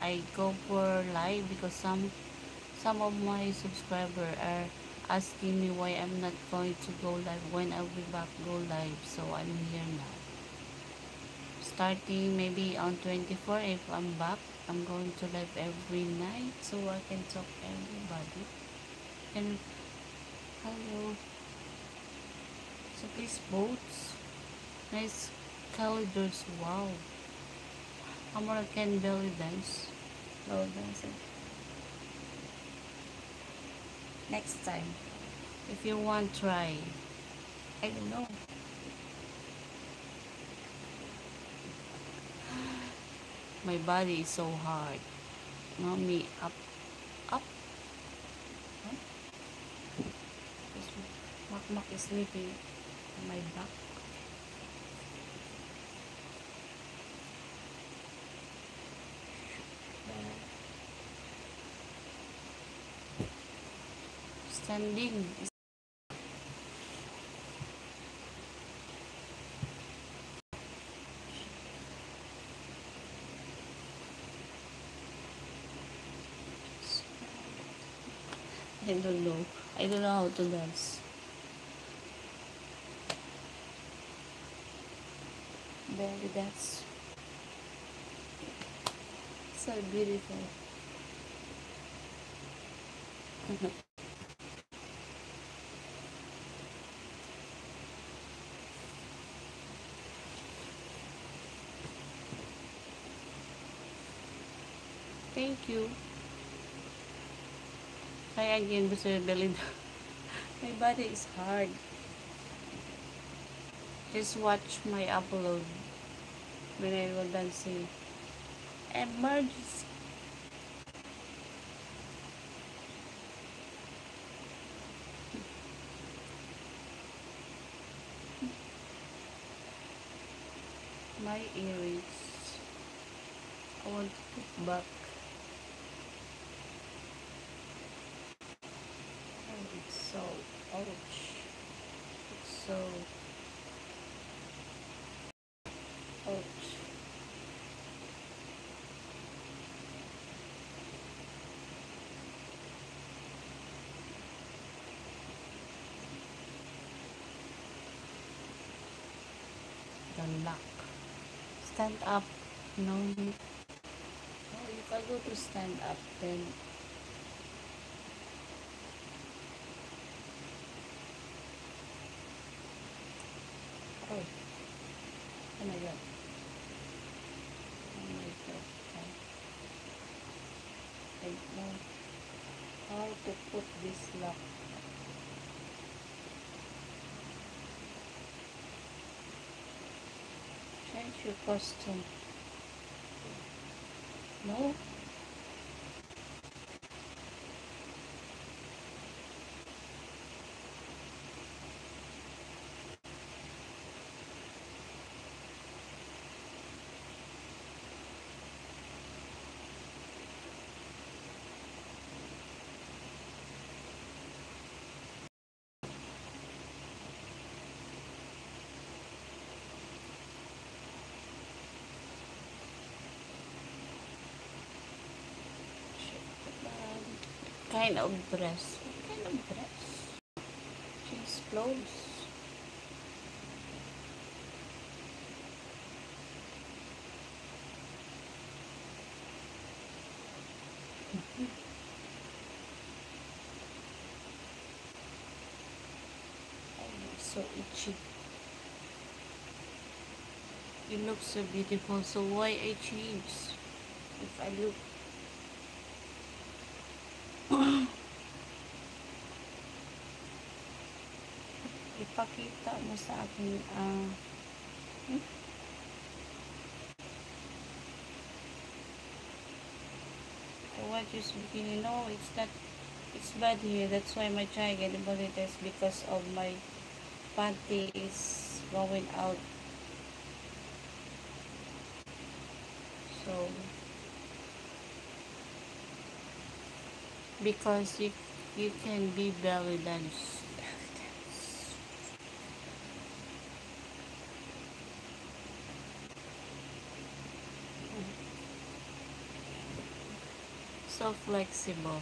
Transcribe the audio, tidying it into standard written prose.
I go for live because some of my subscribers are asking me why I'm not going to go live when I'll be back go live. So I'm here now. Starting maybe on 24, if I'm back, I'm going to live every night so I can talk everybody. And hello. So please vote. Nice calendars. Wow. American belly dance. Belly dancing. Next time. If you want, try. I don't know. My body is so hard. Mommy, up, up. Huh? Makmak is sleeping on my back. Standing. I don't know. I don't know how to dance. Belly dance. So beautiful. Thank you. Try again, Mr. Belly dance. My body is hard. Just watch my upload when I was dancing. Emergency. My earrings. I want to put back. Oh, it's so ouch. It's so ouch. The luck. Stand up. No need. Oh, if I go to stand up, then oh, oh my god. Oh my god. I don't know how to put this lock. Change your costume. No? Kind of dress. What kind of dress? She's clothes. Oh, so itchy. You look so beautiful. So why I change? If I look ipakita mo sa akin hmm? What you speaking? No, it's not. It's bad here. That's why my child getting body test because of my panty is going out. So because you can be belly dance. so flexible.